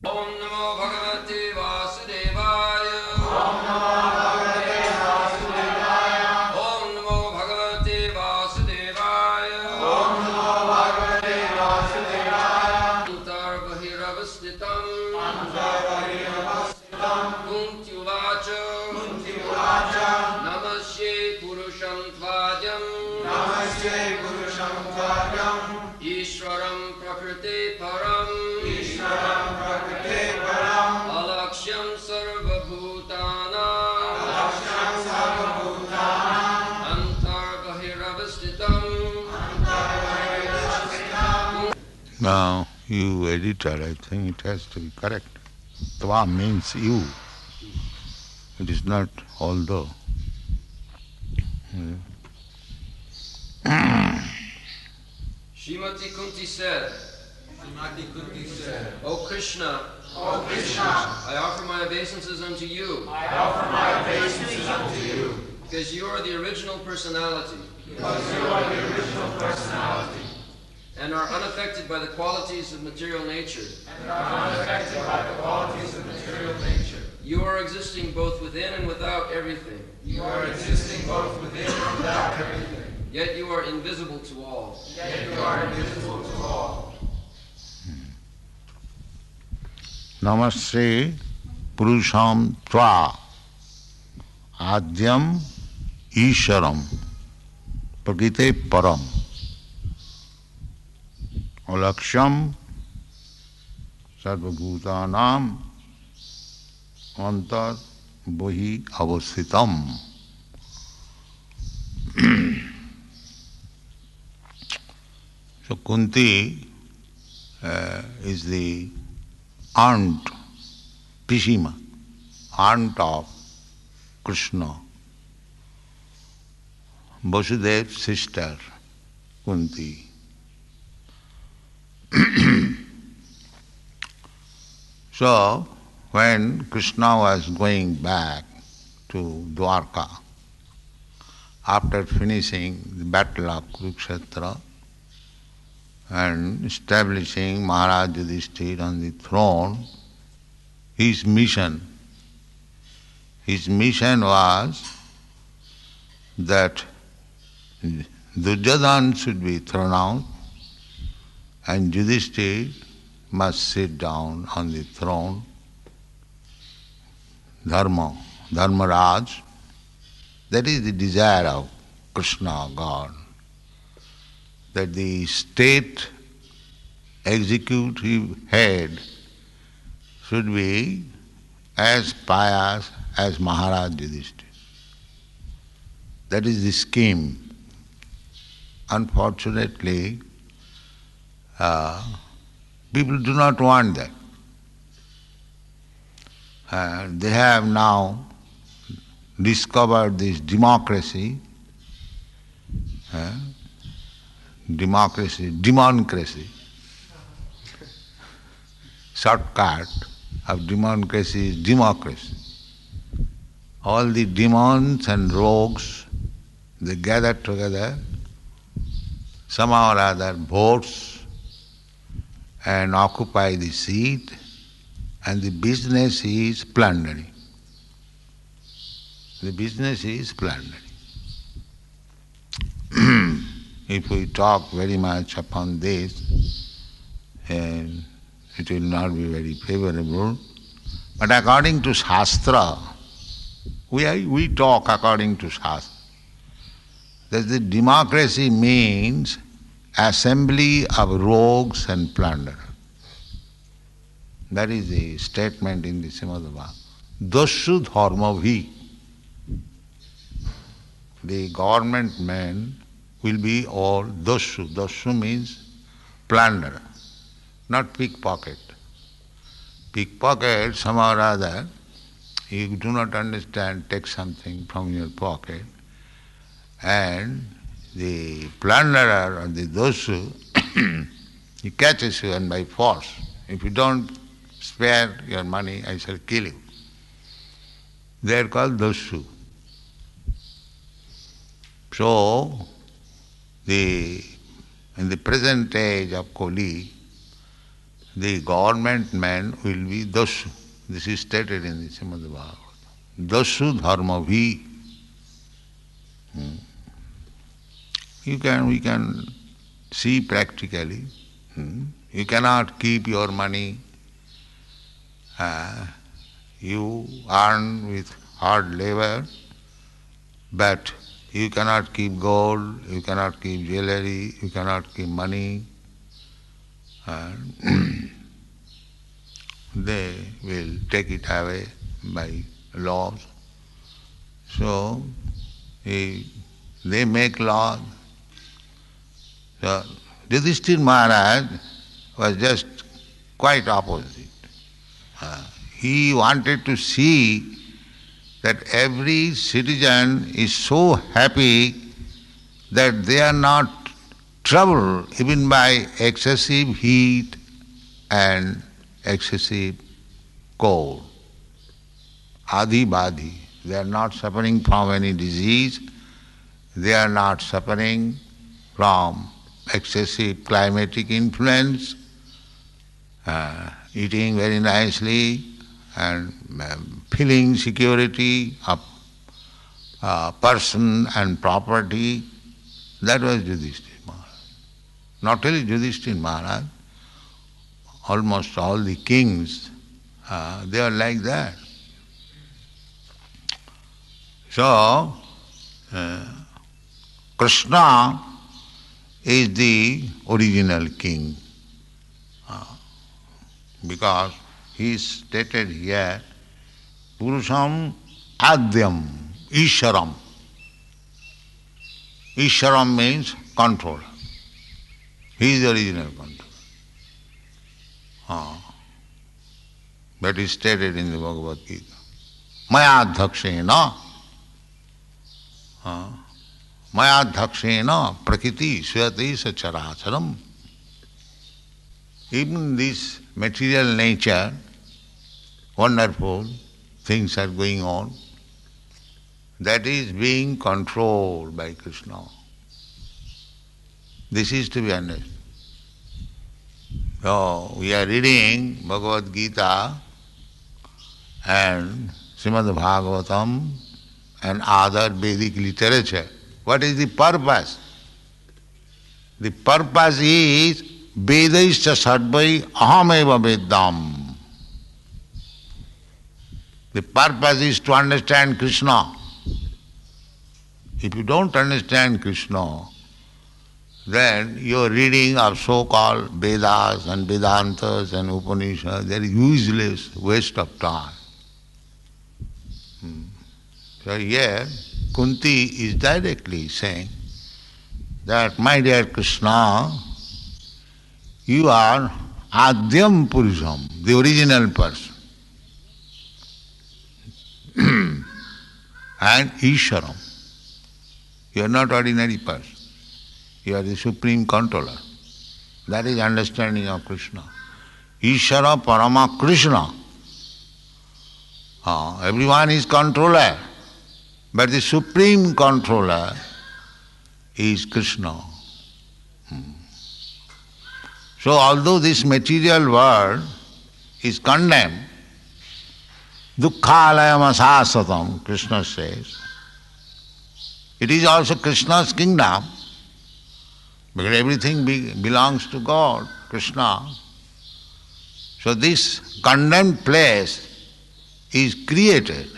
Om Namo Bhagavate Vasudevaya. Om Namo Bhagavate Vasudevaya. Om Namo Bhagavate Vasudevaya. Om Namo Bhagavate Vasudevaya. Antar Bahiravastitam. Antar Bahiravastitam. Kunti Uvacha. Kunti Uvacha. Namasye Purusham Tvajam. Namaste Purusham Tvajam. Ishwaram Prakriti Param. Ishwaram Prakriti Param. Alakshyam Sarvabhutana. Laksham Sarvabhutanam. Antar Bahiravastitam. Antar Bahiravastitam. Now, you editor, I think it has to be correct. Tva means you. It is not although. Srimati Kunti said, O Krishna, O Krishna, I offer my obeisances unto you, I offer my obeisances unto you, because you are the original personality, because you are the original personality, and are unaffected by the qualities of material nature. and are unaffected by the qualities of material nature. You are existing both within and without everything, You are existing both within and without everything, yet you are invisible to all. yet you are invisible to all. Namaste Purusham Tva Adyam Isharam Prakrite Param Alaksham Sarvabhutanam Antar Bahi Avasthitam. So Kunti is the aunt, Pishima, aunt of Krishna. Vasudev's sister, Kunti. So, when Krishna was going back to Dwarka, after finishing the battle of Kurukshetra and establishing Maharaj Yudhishthira on the throne, his mission was that Duryodhana should be thrown out and Yudhishthira must sit down on the throne, Dharmaraj. That is the desire of Krishna, God, that the state executive head should be as pious as Maharaj Yudhishthira. That is the scheme. Unfortunately, people do not want that. They have now discovered this democracy, democracy. Shortcut of democracy is democracy. All the demons and rogues, they gather together, somehow or other votes and occupy the seat, and the business is plundering. The business is plundering. If we talk very much upon this, it will not be very favorable. But according to Shastra, we talk according to Shastra, that the democracy means assembly of rogues and plunderers. That is the statement in the Srimad Bhagavatam. Dashu dharmabhi. The government men will be all dashu. Dashu means plunderer, not pickpocket. Pickpocket, somehow or other, you do not understand, take something from your pocket, and the plunderer or the dashu, he catches you and by force. If you don't spare your money, I shall kill you. They are called dashu. So, in the present age of Kali, the government man will be Dasu. This is stated in the Srimad Bhagavatam. Dasu dharma bhi. We can see practically. You cannot keep your money. You earn with hard labor, but you cannot keep gold, you cannot keep jewelry, you cannot keep money. They will take it away by laws. So they make laws. So Yudhishthira Maharaj was just quite opposite. He wanted to see that every citizen is so happy that they are not troubled even by excessive heat and excessive cold. Adi Badhi. They are not suffering from any disease. They are not suffering from excessive climatic influence, eating very nicely and feeling security of person and property. That was Yudhishthira Maharaj. Not only Yudhishthira Maharaj, almost all the kings, they are like that. So, Krishna is the original king, because he is stated here, Purusham Adyam, Isharam. Isharam means controller. He is the original controller. That is stated in the Bhagavad Gita. Maya dhakshena. Maya dhakshena prakriti swati sacharacharam. Even this material nature, wonderful things are going on, that is being controlled by Krishna. This is to be understood. So, we are reading Bhagavad Gita and Srimad Bhagavatam and other Vedic literature. What is the purpose? The purpose is Vedaischa sarvai ahameva veddam. The purpose is to understand Krishna. If you don't understand Krishna, then your reading of so-called Vedas and Vedantas and Upanishads, they are useless, waste of time. So here, Kunti is directly saying that, my dear Krishna, you are Adyam Purusham, the original person, and Isharam. You are not ordinary person. You are the supreme controller. That is understanding of Krishna. Ishara Parama Krishna. Everyone is controller, but the supreme controller is Krishna. So although this material world is condemned, dukkhalayam asasatam, Krishna says, it is also Krishna's kingdom, because everything belongs to God, Krishna. So this condemned place is created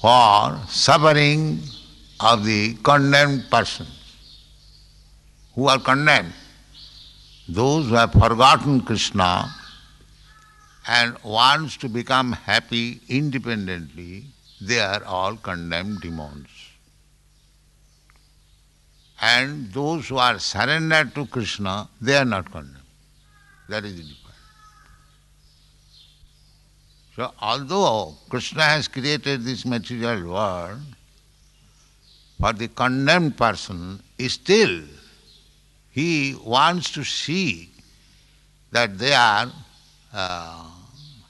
for suffering of the condemned persons. Who are condemned? Those who have forgotten Krishna and wants to become happy independently, they are all condemned demons. And those who are surrendered to Krishna, they are not condemned. That is the difference. So although Krishna has created this material world, for the condemned person, still he wants to see that they are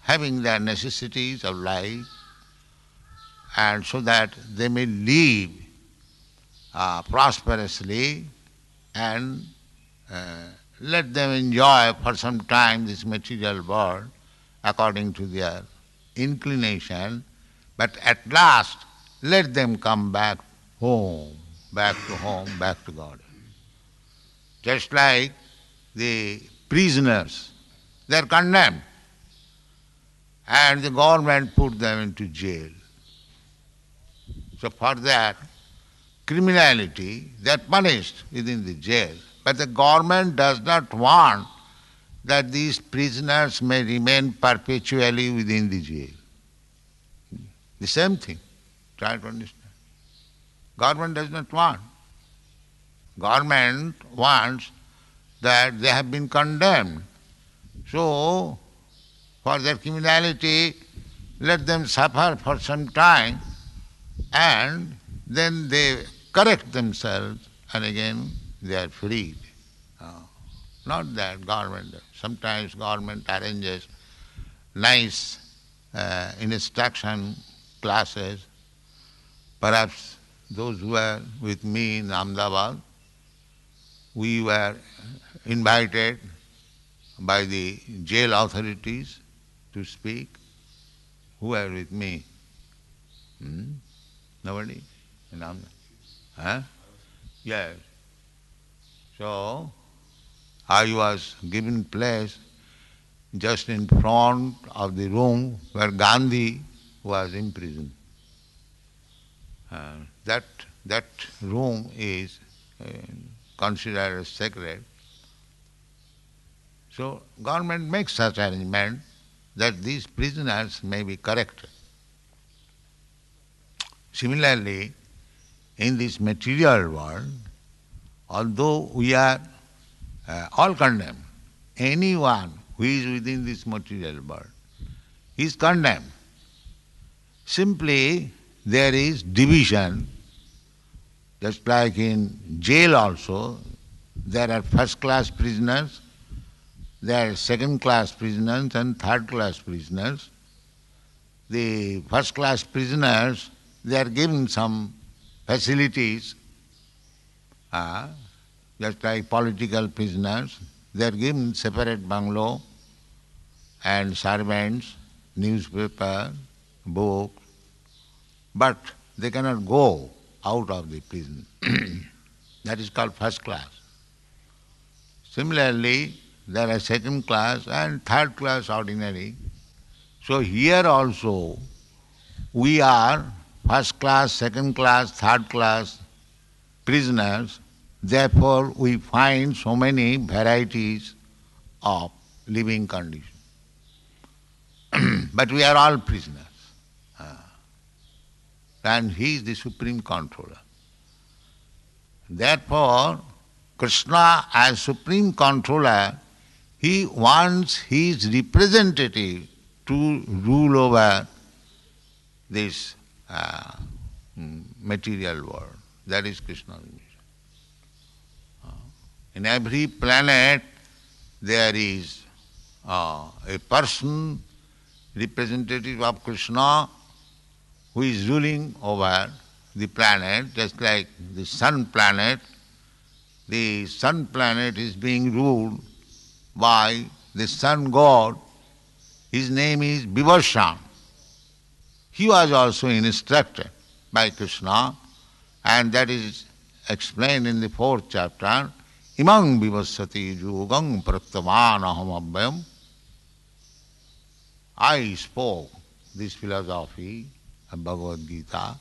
having their necessities of life, and so that they may live prosperously and let them enjoy for some time this material world according to their inclination, but at last let them come back home, back to home, back to God. Just like the prisoners, they are condemned and the government put them into jail. So for that criminality, they are punished within the jail. But the government does not want that these prisoners may remain perpetually within the jail. The same thing. Try to understand. Government does not want. Government wants that they have been condemned. So, for their criminality, let them suffer for some time and then they correct themselves and again they are freed. Not that government. Sometimes government arranges nice instruction classes. Perhaps those who were with me in Ahmedabad, we were invited by the jail authorities to speak. Who were with me? Nobody? In Ahmedabad? Huh? Yes. So, I was given place just in front of the room where Gandhi was imprisoned. That room is considered as sacred. So government makes such arrangement that these prisoners may be corrected. Similarly, in this material world, although we are all condemned, anyone who is within this material world is condemned. Simply there is division, just like in jail also, there are first-class prisoners, there are second-class prisoners and third-class prisoners. The first-class prisoners, they are given some facilities, just like political prisoners, they are given separate bungalow and servants, newspaper, book, but they cannot go out of the prison. That is called first class. Similarly, there are second class and third class ordinary. So here also we are first class, second class, third class prisoners. Therefore we find so many varieties of living conditions. But we are all prisoners. And he is the supreme controller. Therefore, Krishna as supreme controller, he wants his representative to rule over this material world. That is Krishna's mission. In every planet there is a person, representative of Krishna, who is ruling over the planet, just like the sun planet. The sun planet is being ruled by the sun god. His name is Vibhashan. He was also instructed by Krishna, and that is explained in the 4th chapter. Imang vivasati yugam praktavan aham abhyam. I spoke this philosophy of Bhagavad Gita,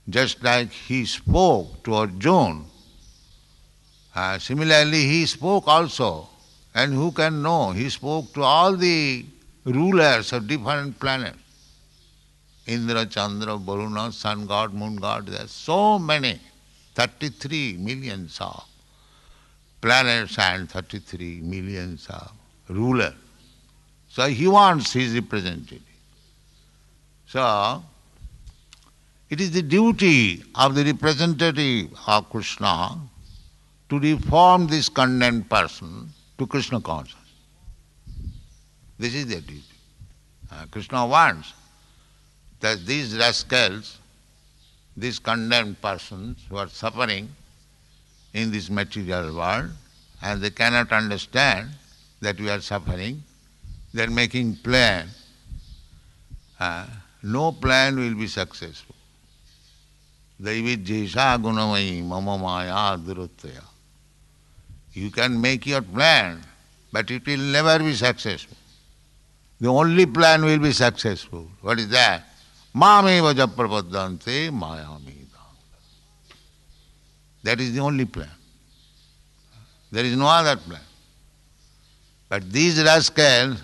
just like he spoke to Arjuna. Similarly, he spoke also, and who can know, he spoke to all the rulers of different planets. Indra, Chandra, Varuna, sun god, moon god, there are so many, 33 millions of planets and 33 millions of rulers. So he wants his representative. So, it is the duty of the representative of Krishna to reform this condemned person to Krishna consciousness. This is their duty. Krishna wants that these rascals, these condemned persons who are suffering, in this material world, and they cannot understand that we are suffering. They are making plan. No plan will be successful. Daividjesha gunamai mama maya duruttaya. You can make your plan, but it will never be successful. The only plan will be successful. What is that? Mameva japrapaddante mayamida. That is the only plan. There is no other plan. But these rascals,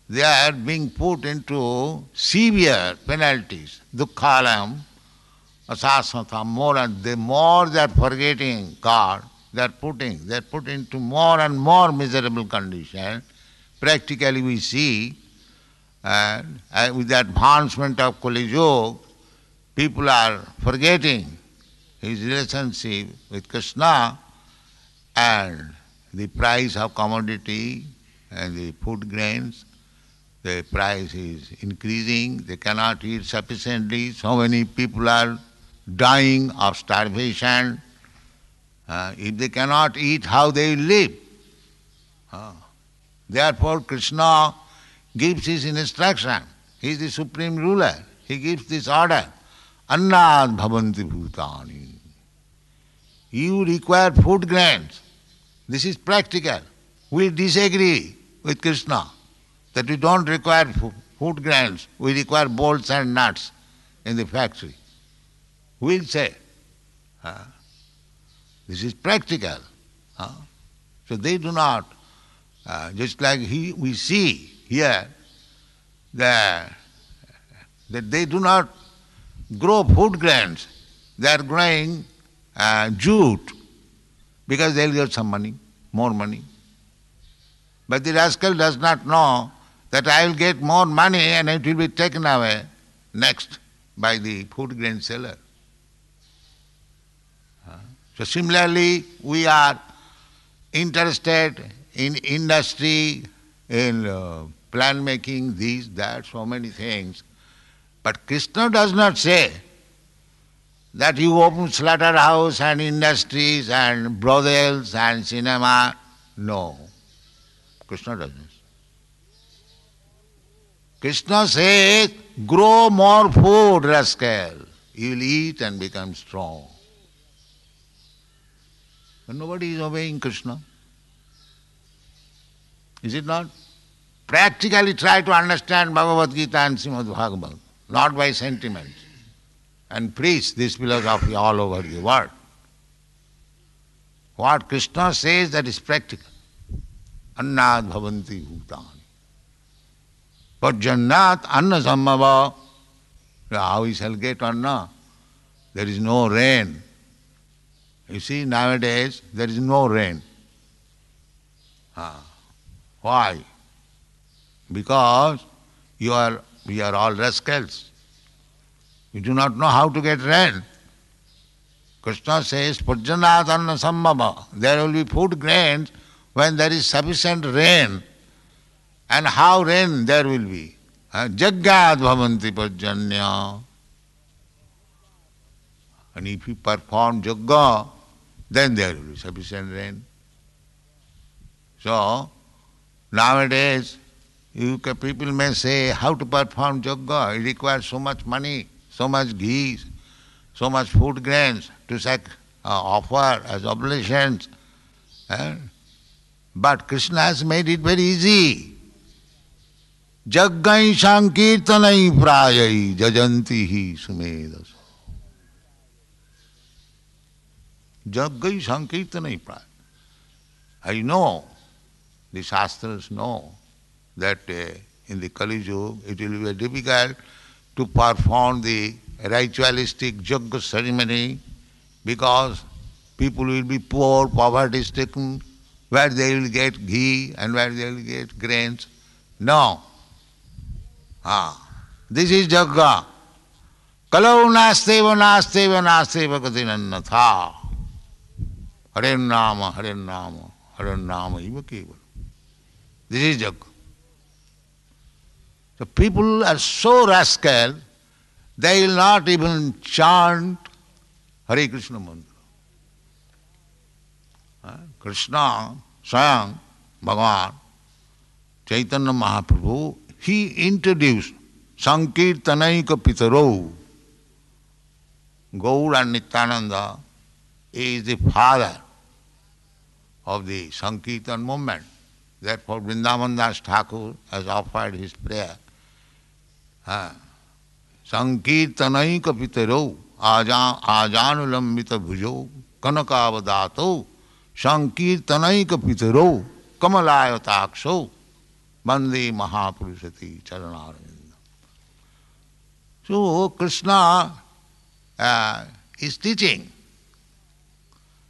they are being put into severe penalties. Dukkhalam, asasata, more they are forgetting God, they are put into more and more miserable condition. Practically we see, with the advancement of Kali Yuga, people are forgetting his relationship with Krishna, and the price of commodity and the food grains, the price is increasing, they cannot eat sufficiently, so many people are dying of starvation. If they cannot eat, how they will live? Therefore Krishna gives his instruction. He is the supreme ruler. He gives this order. Annad bhavanti bhutani. You require food grains. This is practical. We disagree with Krishna that we don't require food grains. We require bolts and nuts in the factory. We'll say, this is practical. So they do not, just like we see here, that they do not grow food grains. They are growing jute because they'll get some money, more money. But the rascal does not know that I will get more money and it will be taken away next by the food grain seller. So similarly, we are interested in industry, in plan making, these, that, so many things. But Krishna does not say that you open slaughterhouse and industries and brothels and cinema. No, Krishna doesn't. Krishna says, grow more food, rascal. You will eat and become strong. But nobody is obeying Krishna. Is it not? Practically try to understand Bhagavad Gita and Srimad Bhagavad, not by sentiments, and preach this philosophy all over the world. What Krishna says, that is practical. Annad bhavanti bhutani. Pajjannat anna sammava. How we shall get anna? There is no rain. You see, nowadays there is no rain. Why? Because we are all rascals. We do not know how to get rain. Krishna says, Pajjanat anna sammava. There will be food grains when there is sufficient rain. And how rain there will be? Jaggad bhavanti pajjanya. And if you perform jagga, then there will be sufficient rain. So, nowadays, people may say, how to perform jagga? It requires so much money, so much ghee, so much food grains to offer as oblations. But Krishna has made it very easy. Jaggai sankirtanai prayai jajanti hi sumedas. Jaggai sankirtanai prayai. I know, the Shastras know, that in the Kali Yuga it will be very difficult to perform the ritualistic jagga ceremony because people will be poor, poverty-stricken, where they will get ghee and where they will get grains. No. This is jagga. Kalau nasteva nasteva nasteva katinannatha. Hare Nama, Hare Nama, Hare Nama iva kevala. This is jagga. So people are so rascal, they will not even chant Hare Krishna mantra. Krishna, Swayam, Bhagavan, Chaitanya Mahaprabhu, he introduced Sankirtanaika Pitaro. Gaur and Nityananda is the father of the Sankirtan movement. Therefore, Vrindavan Das Thakur has offered his prayer. Sankirtanaika Pitaro, Ajanulambita Bhujo, Kanakavadato, Sankirtanaika Pitaro, Kamalayataksho, Bande Mahapurusati Charanaravinda. So, Krishna is teaching.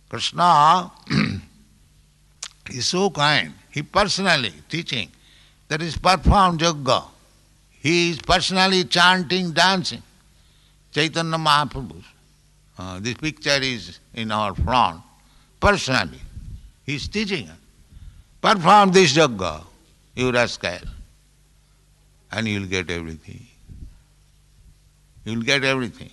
Krishna is so kind. He personally teaching. That is performed yoga. He is personally chanting, dancing. Chaitanya Mahaprabhu. This picture is in our front. Personally, he is teaching. Perform this yoga, you rascal, and you will get everything. You will get everything.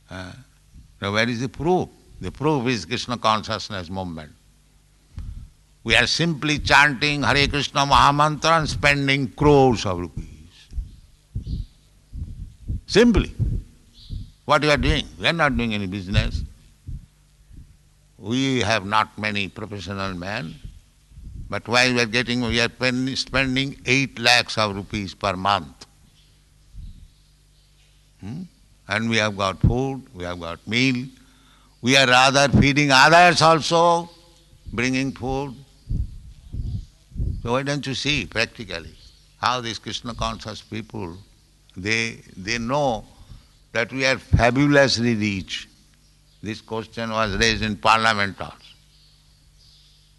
Now where is the proof? The proof is Krishna consciousness movement. We are simply chanting Hare Krishna Mahamantra and spending crores of rupees. Simply. What we are doing? We are not doing any business. We have not many professional men, but while we are spending 8 lakhs of rupees per month. And we have got food, we have got meal. We are rather feeding others also, bringing food. So why don't you see practically how these Krishna conscious people, they know that we are fabulously rich. This question was raised in Parliament also.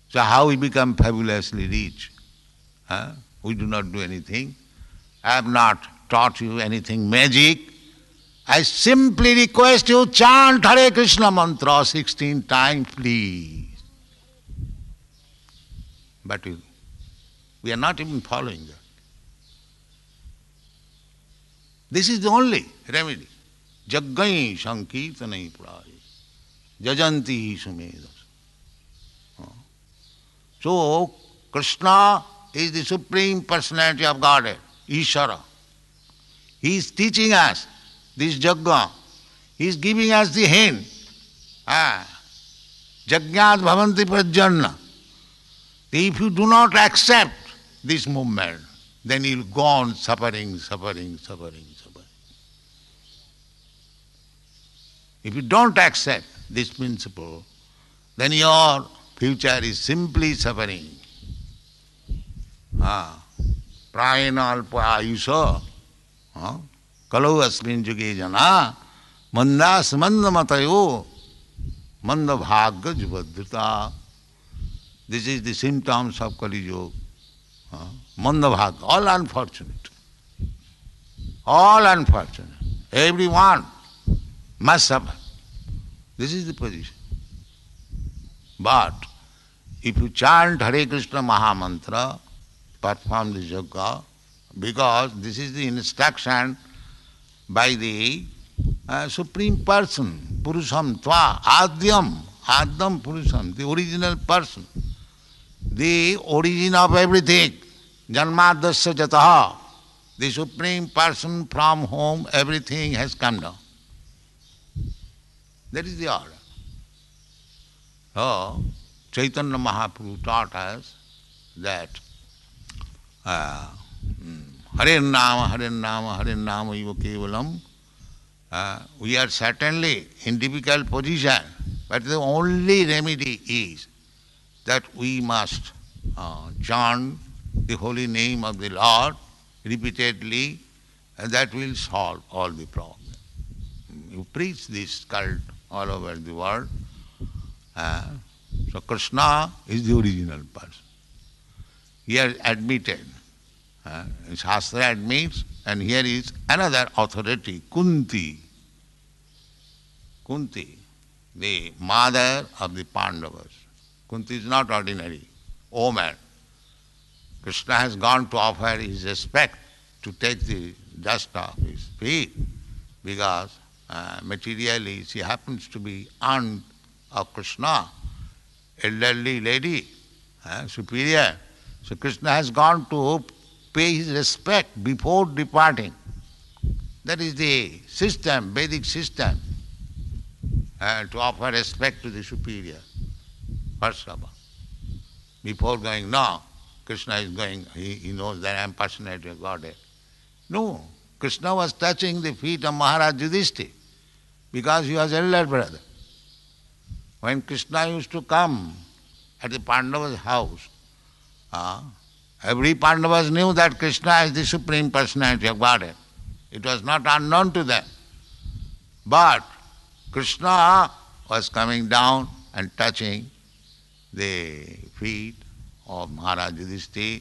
So how we become fabulously rich? We do not do anything. I have not taught you anything magic. I simply request you chant Hare Krishna mantra 16 times, please. But we are not even following that. This is the only remedy. Jaggai sankirtanai purāye, jajanti sumedas. So, Krishna is the Supreme Personality of Godhead, Ishvara. He is teaching us this Jagga. He is giving us the hint. Jagyat bhavanti prajjanna. If you do not accept this movement, then you will go on suffering. If you don't accept this principle, then your future is simply suffering. Prayena alpa ayusha, kalau asmin juge jana, mandas manda matayo, manda bhagya jubadrita. This is the symptoms of Kali Yuga. Manda bhagya, all unfortunate. All unfortunate. Everyone must suffer. This is the position. But if you chant Hare Krishna Mahamantra, perform this yoga, because this is the instruction by the Supreme Person, Purusham Tva, Adyam Purusham, the original person, the origin of everything, Janmadasya Jataha, the Supreme Person from whom everything has come down. That is the order. So, Chaitanya Mahaprabhu taught us that Hare Nama Iva Kevalam. We are certainly in difficult position, but the only remedy is that we must chant the holy name of the Lord repeatedly, and that will solve all the problems. You preach this cult all over the world. So Krishna is the original person. Here admitted, Shastra admits, and here is another authority, Kunti. Kunti, the mother of the Pandavas. Kunti is not ordinary woman. Krishna has gone to offer his respect, to take the dust off his feet, because materially she happens to be aunt of Krishna. elderly lady, superior. So Krishna has gone to pay his respect before departing. That is the system, Vedic system, to offer respect to the superior, first of all. Before going, no, Krishna is going, he knows that I am personality of Godhead. No, Krishna was touching the feet of Maharaj Yudhishthira because he was elder brother. When Krishna used to come at the Pandavas' house, every Pandavas knew that Krishna is the Supreme Personality of Godhead. It was not unknown to them. But Krishna was coming down and touching the feet of Maharaj Yudhishthira,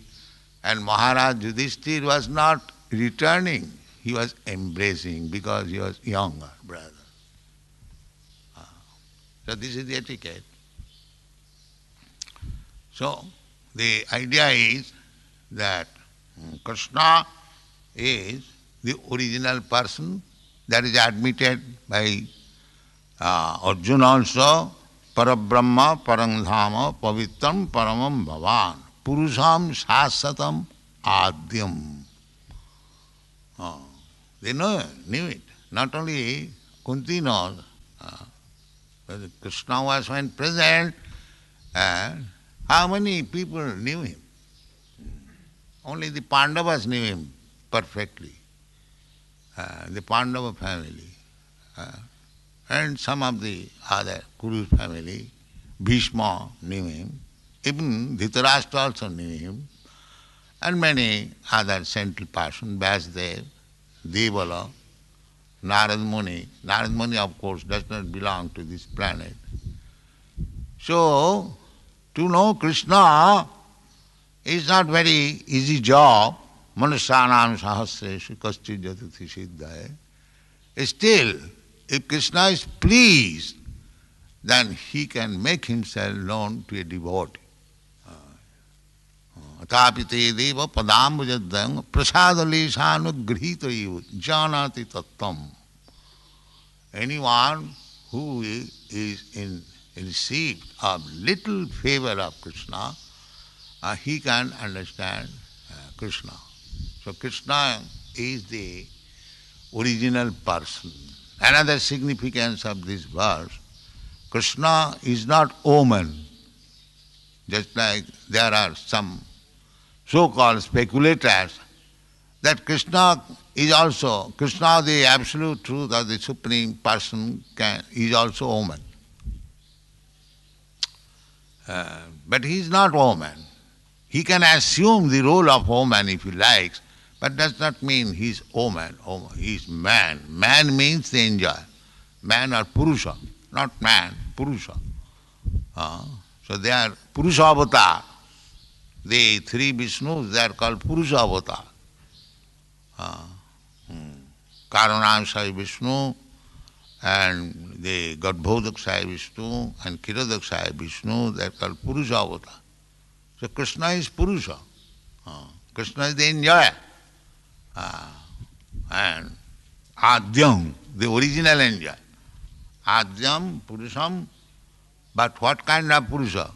and Maharaj Yudhishthira was not returning, he was embracing because he was younger brother. So this is the etiquette. So the idea is that Krishna is the original person, that is admitted by Arjuna also. Parabrahma parangdhama pavitram paramam bhavan purusham shasatam adyam. They knew it. Not only Kunti knows, but Krishna was when present, and how many people knew him? Only the Pandavas knew him perfectly. The Pandava family. And some of the other Kuru family, Bhishma knew him, even Dhritarashtra also knew him, and many other central persons, Vyasdev, Devala, Narad Muni. Narad Muni, of course, does not belong to this planet. So, to know Krishna is not very easy job. Manusyanam sahasreshu kaschid jatuti siddhaye. Still, if Krishna is pleased, then he can make himself known to a devotee. Atapite deva padambujadang prasadaleshanugrhita janati tattam. Anyone who is in receipt of little favor of Krishna, he can understand Krishna. So Krishna is the original person. Another significance of this verse, Krishna is not Oman. Just like there are some so-called speculators that Krishna is also, Krishna, the absolute truth or the supreme person, is also Oman. But he is not Oman. He can assume the role of Oman if he likes, but does not mean he is Oman. He is man. Man means the enjoyer. Man or Purusha, not man, Purusha. So they are Purusha avatar. The three Vishnus, they are called Purusha avatar. Karanamsai Vishnu and the Garbhodaksai Vishnu and Kiradaksai Vishnu, they are called Purusha avatar. So Krishna is Purusha. Krishna is the enjoyer. And Adyam, the original enjoyer. Adyam, Purusham, but what kind of Purusha?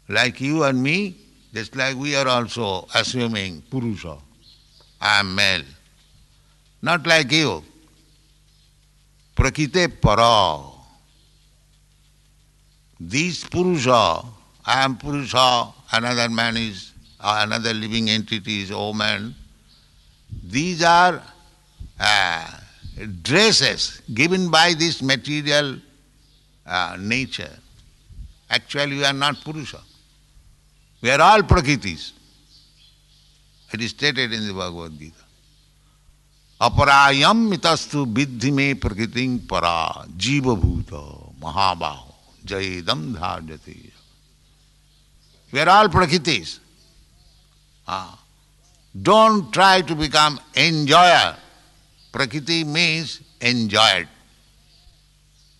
Like you and me, just like we are also assuming Purusha. I am male. Not like you. Prakite para. This Purusha, I am Purusha, another man is, another living entity is Oman. These are dresses given by this material nature. Actually, we are not Purusha. We are all Prakritis. It is stated in the Bhagavad Gita. Aparayam mitastu viddhi me prakritim para jiva bhuta mahabaho jayedam dharjati. We are all Prakritis. Don't try to become enjoyer. Prakriti means enjoyed.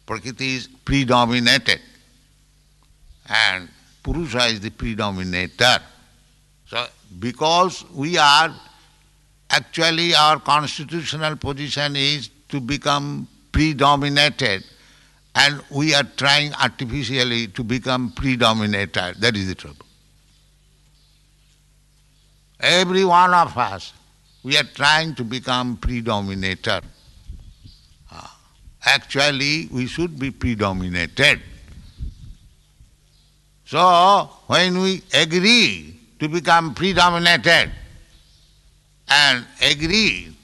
Prakriti is predominated. And Purusha is the predominator. So, because we are, actually our constitutional position is to become predominated, and we are trying artificially to become predominator. That is the trouble. Every one of us, we are trying to become predominator. Actually, we should be predominated. So, when we agree to become predominated and agree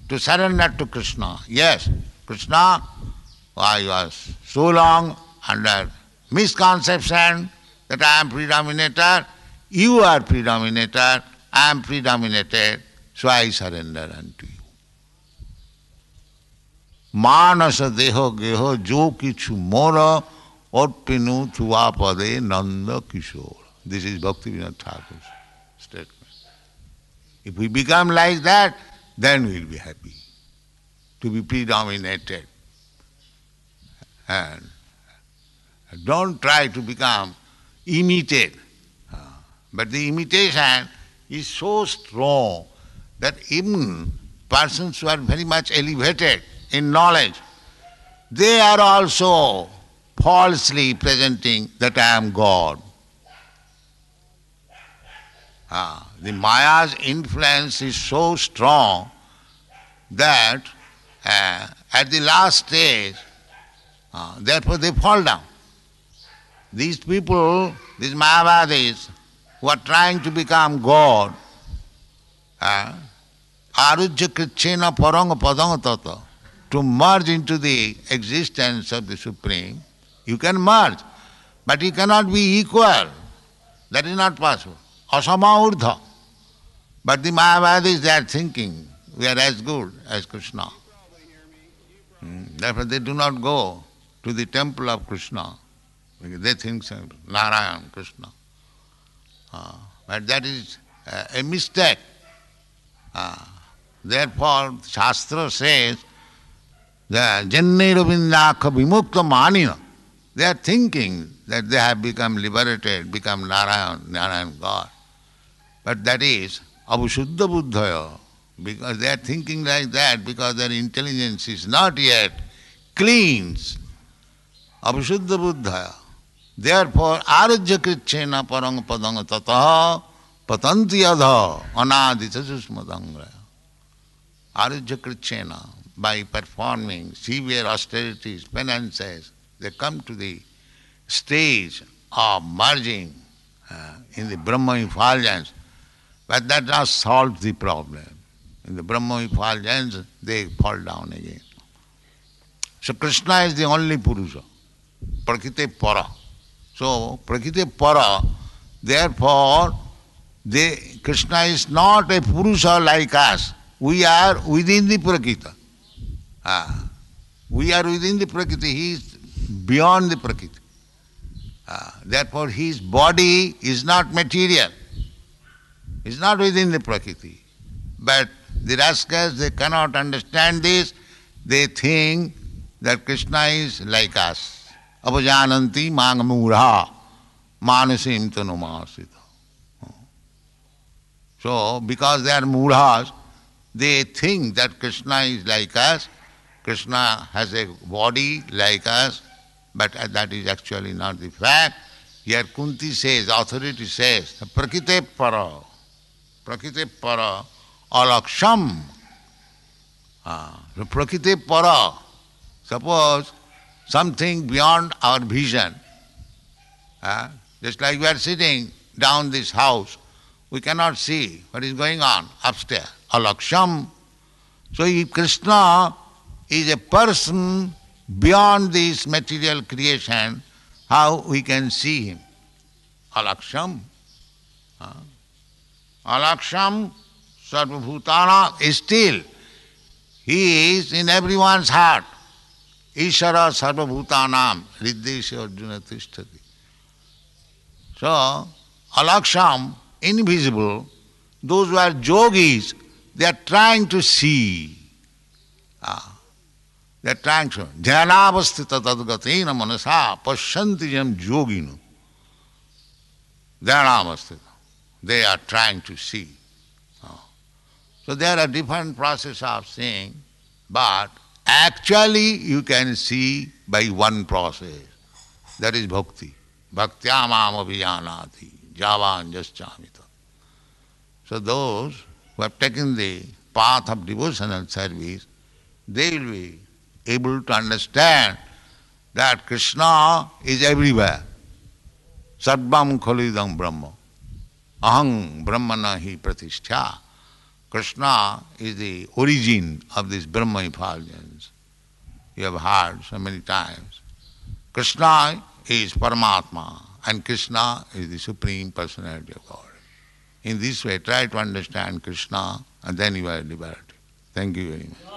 to surrender to Krishna, yes, Krishna, I was so long under misconception that I am predominator, you are predominator, I am predominated, so I surrender unto you. Manasa deho geho jo kichu mora orpinu thuvapade nanda kishore. This is Bhaktivinoda Thakur's statement. If we become like that, then we will be happy to be predominated. And don't try to become imitate. But the imitation is so strong that even persons who are very much elevated in knowledge, they are also falsely presenting that I am God. The Maya's influence is so strong that at the last stage, therefore they fall down. These people, these Mayavadis, who are trying to become God, arujya krichena paranga padanga tata, to merge into the existence of the Supreme, you can merge, but you cannot be equal. That is not possible. Asama urdha. But the Mayavadis, they are thinking, we are as good as Krishna. Therefore they do not go to the temple of Krishna, because they think Narayan, Krishna. But that is a mistake. Therefore, Shastra says, the Jannairabindaka vimukta manina, they are thinking that they have become liberated, become Narayan God. But that is Abhusuddha Buddhaya, because they are thinking like that because their intelligence is not yet cleansed. Abhusuddha Buddhaya. Therefore, arajya krichena parang padanga tataha patanti adha anadita susmadangraya. Arajya krichena, by performing severe austerities, penances, they come to the stage of merging in the Brahma effulgence. But that does solve the problem. In the Brahma effulgence, they fall down again. So Krishna is the only Purusha, Prakriti Para. So Prakriti Para, therefore, Krishna is not a Purusha like us. We are within the Prakriti. We are within the Prakriti. He is beyond the Prakriti. Therefore, his body is not material. He is not within the Prakriti. But the rascals, they cannot understand this. They think that Krishna is like us. Apajananti mangamura manasim tanumasita. So, because they are murhas, they think that Krishna is like us. Krishna has a body like us, but that is actually not the fact. Here Kunti says, authority says, Prakriti para alaksham. Prakriti para, suppose something beyond our vision. Just like we are sitting down this house, we cannot see what is going on upstairs. Alaksham. So if Krishna is a person beyond this material creation, how we can see him? Alaksham. Alaksham sarvabhutana is still. He is in everyone's heart. Ishara sarvabhutanam riddesha arjuna tishtati. So, alaksham, invisible, those who are yogis, they are trying to see. They are trying to. Dhyanavastita tadgatena manasa pashyanti jam yoginu. Dhyanavastita. They are trying to see. So there are different processes of seeing, but actually you can see by one process. That is bhakti. Bhaktya mam abhijanati javan jaschamita. So those who have taken the path of devotional service, they will be able to understand that Krishna is everywhere. Sarvam khalidam brahma. Aham brahmana hi pratishtha. Krishna is the origin of this Brahma effulgence. You have heard so many times. Krishna is Paramatma and Krishna is the Supreme Personality of God. In this way, try to understand Krishna and then you are liberated. Thank you very much.